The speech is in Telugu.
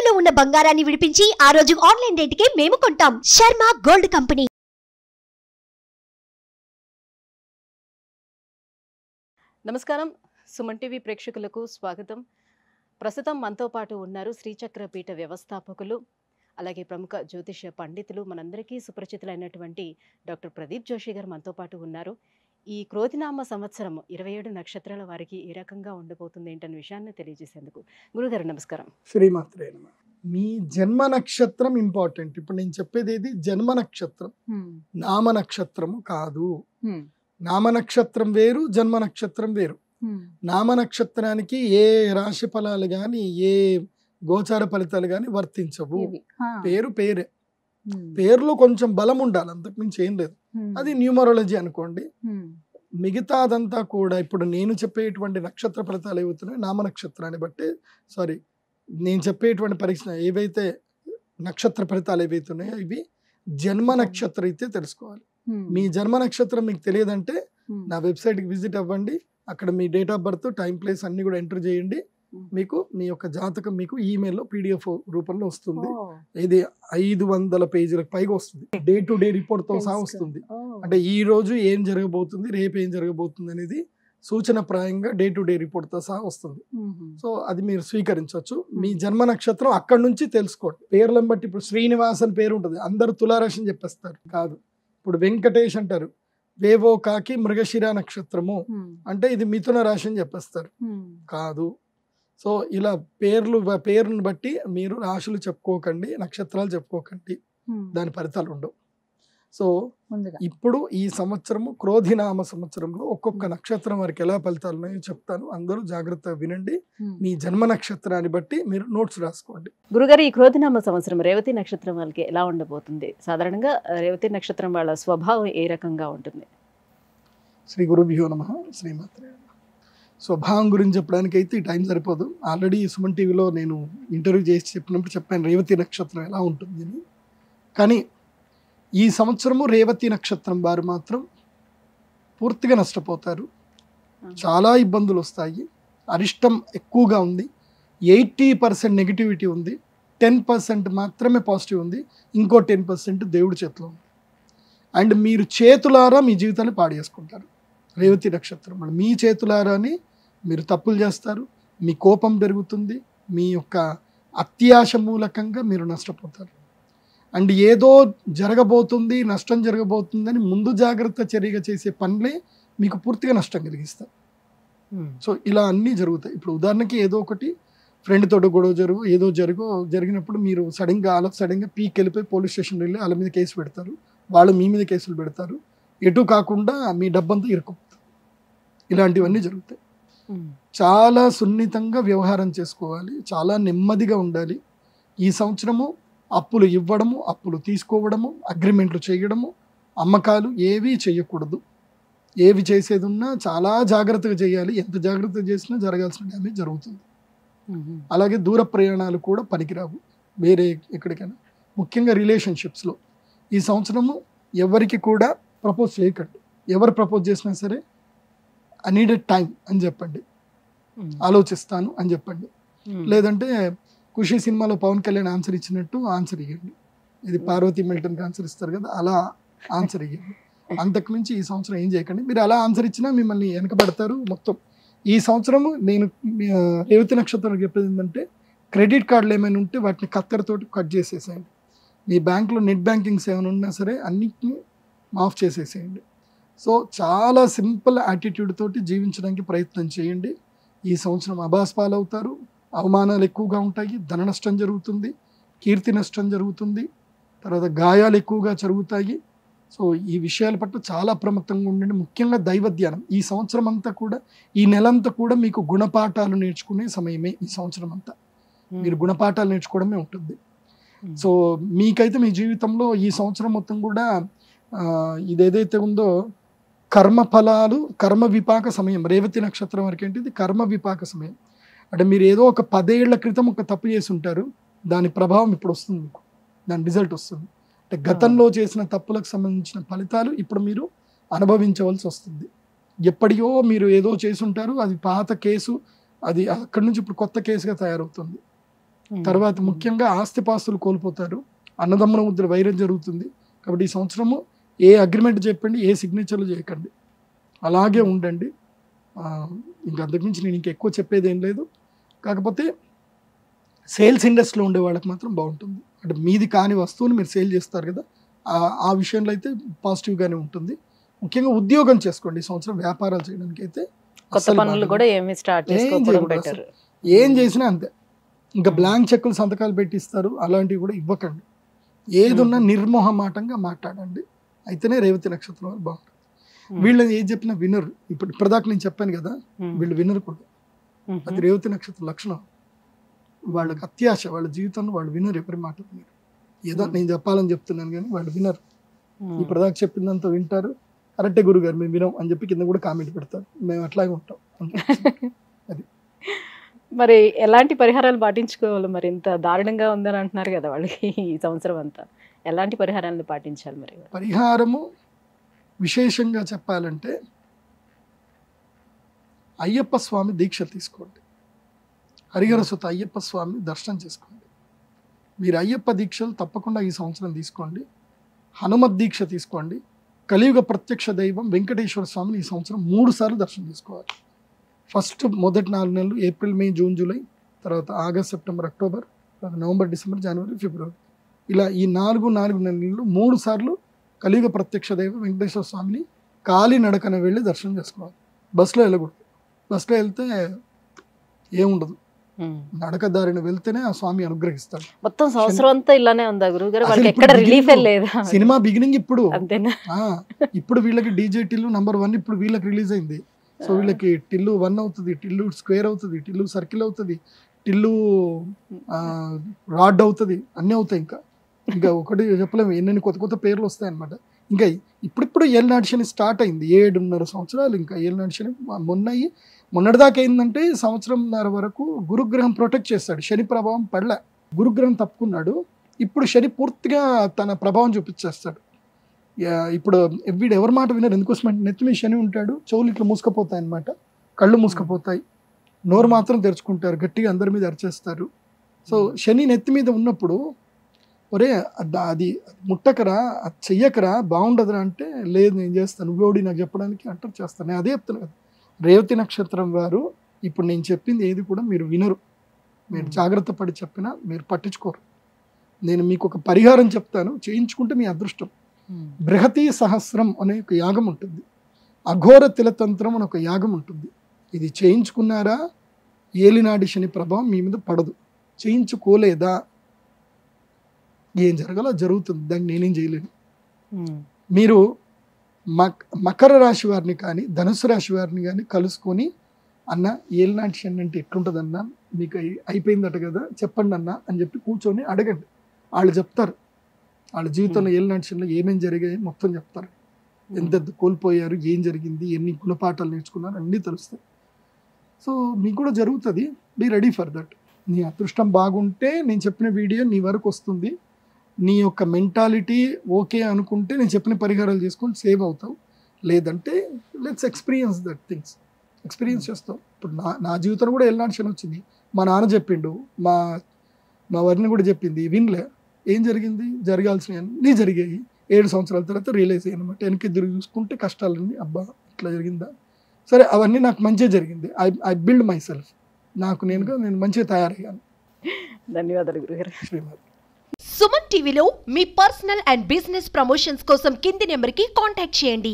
తాకట్టులో ఉన్న బంగారాన్ని విడిపించి ఆ రోజు ఆన్లైన్ రేటుకే మేము కొంటాం. Sharma gold company. నమస్కారం, సుమన్ టీవీ ప్రేక్షకులకు స్వాగతం. ప్రస్తుతం మనతో పాటు ఉన్నారు శ్రీచక్ర పీఠ వ్యవస్థాపకులు, అలాగే ప్రముఖ జ్యోతిష్య పండితులు, మనందరికీ సుపరిచితులైనటువంటి డాక్టర్ ప్రదీప్ జోషి గారు మనతో పాటు ఉన్నారు. ఈ క్రోధినామ సంవత్సరం 27 నక్షత్రాల వారికి ఏ రకంగా ఉండబోతుంది ఏంటనే విషయాన్ని తెలియజేసేందుకు గురుగారు నమస్కారం. శ్రీమాత్రే నమః. మీ జన్మ నక్షత్రం ఇంపార్టెంట్. ఇప్పుడు నేను చెప్పేది ఏది జన్మ నక్షత్రం, నామ నక్షత్రము కాదు. నామ నక్షత్రం వేరు, జన్మ నక్షత్రం వేరు. నామ నక్షత్రానికి ఏ రాశి ఫలాలు గాని ఏ గోచార ఫలితాలు గాని వర్తించవు. పేరు పేరే, పేరులో కొంచెం బలం ఉండాలి, అంతకుమించి ఏం లేదు. అది న్యూమరాలజీ అనుకోండి. మిగతాదంతా కూడా ఇప్పుడు నేను చెప్పేటువంటి నక్షత్ర ఫలితాలు ఏవవుతున్నాయి నామ నక్షత్రాన్ని బట్టి, సారీ నేను చెప్పేటువంటి పరీక్ష ఏవైతే నక్షత్ర ఫలితాలు ఏవైతున్నాయో ఇవి జన్మ నక్షత్రం అయితే తెలుసుకోవాలి. మీ జన్మ నక్షత్రం మీకు తెలియదంటే నా వెబ్సైట్కి విజిట్ అవ్వండి. అక్కడ మీ date of birth, time, place అన్ని కూడా ఎంటర్ చేయండి. మీకు మీ యొక్క జాతకం మీకు ఈమెయిల్లో PDF రూపంలో వస్తుంది. ఇది 500 పేజీలకు పైగా వస్తుంది. డే టు డే రిపోర్ట్ తో సహా వస్తుంది. అంటే ఈ రోజు ఏం జరగబోతుంది, రేపు ఏం జరగబోతుంది అనేది సూచన ప్రాయంగా డే టు డే రిపోర్ట్ తో సహా వస్తుంది. సో అది మీరు స్వీకరించవచ్చు. మీ జన్మ నక్షత్రం అక్కడ నుంచి తెలుసుకోండి. పేర్లను బట్టి ఇప్పుడు శ్రీనివాస్ అని పేరు ఉంటుంది, అందరు తులారాశి అని చెప్పేస్తారు. కాదు. ఇప్పుడు వెంకటేష్ అంటారు, వేవో కాకి మృగశిర నక్షత్రము అంటే ఇది మిథున రాశి అని చెప్పేస్తారు. కాదు. సో ఇలా పేరును బట్టి మీరు రాశులు చెప్పుకోకండి, నక్షత్రాలు చెప్పుకోకండి, దాని ఫలితాలు ఉండవు. సో ఇప్పుడు ఈ సంవత్సరము క్రోధినామ సంవత్సరంలో ఒక్కొక్క నక్షత్రం వారికి ఎలా ఫలితాలు ఉన్నాయో చెప్తాను. అందరూ జాగ్రత్తగా వినండి. మీ జన్మ నక్షత్రాన్ని బట్టి మీరు నోట్స్ రాసుకోండి. గురుగారు, ఈ క్రోధినామ సంవత్సరం రేవతి నక్షత్రం వాళ్ళకి ఎలా ఉండబోతుంది? సాధారణంగా రేవతి నక్షత్రం వాళ్ళ స్వభావం ఏ రకంగా ఉంటుంది? శ్రీ గురుభ్యో నమః. శ్రీమాత్రే నమః. స్వభావం గురించి చెప్పడానికి అయితే ఈ టైం సరిపోదు. ఆల్రెడీ సుమన్ టీవీలో నేను ఇంటర్వ్యూ చేసి చెప్పినప్పుడు చెప్పాను రేవతి నక్షత్రం ఎలా ఉంటుంది అని. కానీ ఈ సంవత్సరము రేవతి నక్షత్రం వారు మాత్రం పూర్తిగా నష్టపోతారు. చాలా ఇబ్బందులు వస్తాయి. అరిష్టం ఎక్కువగా ఉంది. 80% నెగిటివిటీ ఉంది. 10% మాత్రమే పాజిటివ్ ఉంది. ఇంకో 10% దేవుడి చేతిలో ఉంది. అండ్ మీరు చేతులారా మీ జీవితాన్ని పాడు చేసుకుంటారు. రేవతి నక్షత్రం మీ చేతులారాని మీరు తప్పులు చేస్తారు. మీ కోపం పెరుగుతుంది. మీ యొక్క అత్యాశ మూలకంగా మీరు నష్టపోతారు. అండ్ ఏదో జరగబోతుంది, నష్టం జరగబోతుందని ముందు జాగ్రత్త చర్యగా చేసే పనులే మీకు పూర్తిగా నష్టం కలిగిస్తాయి. సో ఇలా అన్నీ జరుగుతాయి. ఇప్పుడు ఉదాహరణకి ఏదో ఒకటి ఫ్రెండ్ తోటి గొడవ ఏదో జరిగినప్పుడు మీరు సడన్గా పీక్ వెళ్ళిపోయి పోలీస్ స్టేషన్ వెళ్ళి వాళ్ళ మీద కేసు పెడతారు. వాళ్ళు మీ మీద కేసులు పెడతారు. ఎటు కాకుండా మీ డబ్బంతా ఇరుక్కుపోతుంది. ఇలాంటివన్నీ జరుగుతాయి. చాలా సున్నితంగా వ్యవహారం చేసుకోవాలి. చాలా నెమ్మదిగా ఉండాలి. ఈ సంవత్సరము అప్పులు ఇవ్వడము, అప్పులు తీసుకోవడము, అగ్రిమెంట్లు చేయడము, అమ్మకాలు ఏవీ చేయకూడదు. ఏవి చేసేది ఉన్నా చాలా జాగ్రత్తగా చేయాలి. ఎంత జాగ్రత్తగా చేసినా జరగాల్సిన డ్యామేజ్ జరుగుతుంది. అలాగే దూర ప్రయాణాలు కూడా పనికిరావు. వేరే ఎక్కడికైనా, ముఖ్యంగా రిలేషన్షిప్స్లో ఈ సంవత్సరము ఎవరికి కూడా ప్రపోజ్ చేయకండి. ఎవరు ప్రపోజ్ చేసినా సరే ఐ నీడెడ్ టైం అని చెప్పండి, ఆలోచిస్తాను అని చెప్పండి. లేదంటే ఖుషి సినిమాలో పవన్ కళ్యాణ్ ఆన్సర్ ఇచ్చినట్టు ఆన్సర్ ఇవ్వండి. ఇది పార్వతీ మిల్టన్కి ఆన్సర్ ఇస్తారు కదా, అలా ఆన్సర్ ఇవ్వండి. అంతకుమించి ఈ సంవత్సరం ఏం చేయకండి. మీరు అలా ఆన్సర్ ఇచ్చినా మిమ్మల్ని వెనకబడతారు. మొత్తం ఈ సంవత్సరము నేను రేవతి నక్షత్రం చెప్పేది ఏంటంటే, క్రెడిట్ కార్డులు ఏమైనా ఉంటే వాటిని కత్తెరతోటి కట్ చేసేసేయండి. మీ బ్యాంకులో నెట్ బ్యాంకింగ్స్ ఏమైనా ఉన్నా సరే అన్నిటిని మాఫ్ చేసేసేయండి. సో చాలా సింపుల్ యాటిట్యూడ్ తోటి జీవించడానికి ప్రయత్నం చేయండి. ఈ సంవత్సరం అభాస్పాలవుతారు. అవమానాలు ఎక్కువగా ఉంటాయి. ధన నష్టం జరుగుతుంది, కీర్తి నష్టం జరుగుతుంది, తర్వాత గాయాలు ఎక్కువగా జరుగుతాయి. సో ఈ విషయాల పట్ల చాలా అప్రమత్తంగా ఉండండి. ముఖ్యంగా దైవ ధ్యానం. ఈ సంవత్సరం అంతా కూడా, ఈ నెలంతా కూడా మీకు గుణపాఠాలు నేర్చుకునే సమయమే. ఈ సంవత్సరం అంతా మీరు గుణపాఠాలు నేర్చుకోవడమే ఉంటుంది. సో మీకైతే మీ జీవితంలో ఈ సంవత్సరం మొత్తం కూడా ఇదేదైతే ఉందో కర్మ ఫలాలు, కర్మ విపాక సమయం. రేవతి నక్షత్రం వరకు ఏంటి, ఇది కర్మ విపాక సమయం. అంటే మీరు ఏదో ఒక 10 ఏళ్ల క్రితం ఒక తప్పు చేసి ఉంటారు, దాని ప్రభావం ఇప్పుడు వస్తుంది, మీకు దాని రిజల్ట్ వస్తుంది. అంటే గతంలో చేసిన తప్పులకు సంబంధించిన ఫలితాలు ఇప్పుడు మీరు అనుభవించవలసి వస్తుంది. ఎప్పటియో మీరు ఏదో చేసి ఉంటారు, అది పాత కేసు, అది అక్కడి నుంచి ఇప్పుడు కొత్త కేసుగా తయారవుతుంది. తర్వాత ముఖ్యంగా ఆస్తిపాస్తులు కోల్పోతారు, అన్నదమ్ముల మధ్య వైరం జరుగుతుంది. కాబట్టి ఈ సంవత్సరము ఏ అగ్రిమెంట్ చెప్పండి, ఏ సిగ్నేచర్లు చేయకండి, అలాగే ఉండండి. ఇంకా అంతకుమించి నేను ఇంకా ఎక్కువ చెప్పేది ఏం లేదు. కాకపోతే సేల్స్ ఇండస్ట్రీలో ఉండే వాళ్ళకి మాత్రం బాగుంటుంది. అంటే మీది కాని వస్తువుని మీరు సేల్ చేస్తారు కదా, ఆ విషయంలో అయితే పాజిటివ్గానే ఉంటుంది. ముఖ్యంగా ఉద్యోగం చేసుకోండి ఈ సంవత్సరం. వ్యాపారాలు చేయడానికి అయితే కొత్త పనులు కూడా ఏమి స్టార్ట్ చేసుకోవడం బెటర్. ఏం చేసినా అంతే. ఇంకా బ్లాంక్ చెక్కులు సంతకాలు పెట్టిస్తారు, అలాంటివి కూడా ఇవ్వకండి. ఏదున్నా నిర్మోహమాటంగా మాట్లాడండి, అయితేనే రేవతి నక్షత్రం వాళ్ళు బాగుంటుంది. వీళ్ళని ఏం చెప్పినా వినరు. ఇప్పటిదాకా నేను చెప్పాను కదా, వీళ్ళు వినరు కూడా. అది రేవతి నక్షత్రం లక్షణం. వాళ్ళకి అత్యాశ, వాళ్ళ జీవితంలో వాళ్ళు వినరు, ఎవరి మాట వినరు. ఏదో నేను చెప్పాలని చెప్తున్నాను కానీ వాళ్ళు వినరు. ఇప్పటిదాకా చెప్పిందంతా వింటారు, కరెక్టే గురుగారు మేము వినం అని చెప్పి కింద కూడా కామెంట్ పెడతారు. మేము అట్లాగే ఉంటాం. అది మరి ఎలాంటి పరిహారాలు పాటించుకోవాలి? మరి ఇంత దారుణంగా ఉందని అంటున్నారు కదా వాళ్ళకి ఈ సంవత్సరం అంతా, ఎలాంటి పరిహారాలను పాటించాలి? మరి పరిహారము విశేషంగా చెప్పాలంటే అయ్యప్ప స్వామి దీక్ష తీసుకోండి. హరిహర సుత అయ్యప్ప స్వామి దర్శనం చేసుకోండి. మీరు అయ్యప్ప దీక్షలు తప్పకుండా ఈ సంవత్సరం తీసుకోండి. హనుమత్ దీక్ష తీసుకోండి. కలియుగ ప్రత్యక్ష దైవం వెంకటేశ్వర స్వామిని ఈ సంవత్సరం 3 సార్లు దర్శనం చేసుకోవాలి. ఫస్ట్ మొదటి 4 నెలలు ఏప్రిల్, మే, జూన్, జూలై, తర్వాత ఆగస్ట్, సెప్టెంబర్, అక్టోబర్, తర్వాత నవంబర్, డిసెంబర్, జనవరి, ఫిబ్రవరి, ఇలా ఈ 4 నెలలు 3 సార్లు కలియుగ ప్రత్యక్ష దైవం వెంకటేశ్వర స్వామిని కాలినడకన వెళ్ళి దర్శనం చేసుకోవాలి. బస్సులో వెళ్ళకూడదు. బస్సులో వెళ్తే ఏముండదు, నడక దారిని వెళ్తేనే ఆ స్వామి అనుగ్రహిస్తాడు. మొత్తం సంవత్సరం అంతా ఇలానే ఉందా గురుగారు? వాళ్ళకి ఎక్కడ రిలీఫ్ లేదా? సినిమా బిగినింగ్ ఇప్పుడు అంతేనా? ఇప్పుడు వీళ్ళకి డీజే టిల్లు నంబర్ 1 ఇప్పుడు వీళ్ళకి రిలీజ్ అయింది. సో వీళ్ళకి టిల్లు 1 అవుతుంది, టిల్లు స్క్వేర్ అవుతుంది, టిల్లు సర్కిల్ అవుతుంది, టిల్లు రాడ్ అవుతుంది, అన్నీ అవుతాయి. ఇంకా ఒకటి చెప్పలేము, ఎన్నెన్ని కొత్త కొత్త పేర్లు వస్తాయి అనమాట. ఇంకా ఇప్పుడిప్పుడు ఏలినాటి శని స్టార్ట్ అయింది. 7.5 సంవత్సరాలు ఇంకా ఏలినాటి శని మొన్నటిదాకా ఏంటంటే సంవత్సరంన్నర వరకు గురుగ్రహం ప్రొటెక్ట్ చేస్తాడు, శని ప్రభావం పడలే. గురుగ్రహం తప్పుకున్నాడు, ఇప్పుడు శని పూర్తిగా తన ప్రభావం చూపించేస్తాడు. ఇప్పుడు వీడు ఎవరి మాట వినరు. ఎందుకోసమంటే నెత్తి మీద శని ఉంటాడు, చెవులు ఇట్లా మూసుకపోతాయి అనమాట, కళ్ళు మూసుకపోతాయి, నోరు మాత్రం తెరుచుకుంటారు, గట్టిగా అందరి మీద అరిచేస్తారు. సో శని నెత్తి మీద ఉన్నప్పుడు ఒరే అది ముట్టకరా, అది చెయ్యకరా, బాగుండదురా అంటే లేదు నేను చేస్తాను, నువ్వేడి నాకు చెప్పడానికి అంటారు, చేస్తాను. నేను అదే చెప్తాను కదా, రేవతి నక్షత్రం వారు ఇప్పుడు నేను చెప్పింది ఏది కూడా మీరు వినరు. మీరు జాగ్రత్త పడి చెప్పినా మీరు పట్టించుకోరు. నేను మీకు ఒక పరిహారం చెప్తాను, చేయించుకుంటే మీ అదృష్టం. బృహతీ సహస్రం అనే ఒక యాగం ఉంటుంది, అఘోర తిలతంత్రం అనే ఒక యాగం ఉంటుంది. ఇది చేయించుకున్నారా ఏలినాడి శని ప్రభావం మీ మీద పడదు. చేయించుకోలేదా ఏం జరగాలో జరుగుతుంది, దాన్ని నేనేం చేయలేను. మీరు మకర రాశి వారిని కానీ ధనుసు రాశి వారిని కానీ కలుసుకొని అన్న ఏలినాటి శని అంటే ఎట్లుంటుందన్నా, మీకు అయిపోయిందట కదా చెప్పండి అన్న అని చెప్పి కూర్చొని అడగండి. వాళ్ళు చెప్తారు, వాళ్ళ జీవితంలో ఏలినాటి శనిలో ఏమేమి జరిగాయి మొత్తం చెప్తారు. ఎంత కోల్పోయారు, ఏం జరిగింది, ఎన్ని గుణపాఠాలు నేర్చుకున్నారు, అన్నీ తెలుస్తాయి. సో మీకు కూడా జరుగుతుంది, బీ రెడీ ఫర్ దట్. నీ అదృష్టం బాగుంటే నేను చెప్పిన వీడియో నీ వరకు వస్తుంది. నీ యొక్క మెంటాలిటీ ఓకే అనుకుంటే నేను చెప్పిన పరిహారాలు చేసుకొని సేవ్ అవుతావు. లేదంటే let's experience that things, experience చేస్తావు. ఇప్పుడు నా జీవితంలో కూడా ఏలినాటి శని వచ్చింది. మా నాన్న చెప్పిండు, మా వదిన కూడా చెప్పింది, వినలే. ఏం జరిగింది, జరగాల్సినవి అన్నీ జరిగాయి. 7 సంవత్సరాల తర్వాత రియలైజ్ అయ్యాను అనమాట. వెనక్కి తిరిగి చూసుకుంటే కష్టాలన్నీ, అబ్బా ఇట్లా జరిగిందా, సరే అవన్నీ నాకు మంచిగా జరిగింది. ఐ బిల్డ్ మై సెల్ఫ్, నేను మంచిగా తయారయ్యాను. ధన్యవాదాలు గురుగారు. శ్రీమాత. సుమన్ టీవీలో మీ పర్సనల్ అండ్ బిజినెస్ ప్రమోషన్స్ కోసం కింది నెంబర్కి కాంటాక్ట్ చేయండి.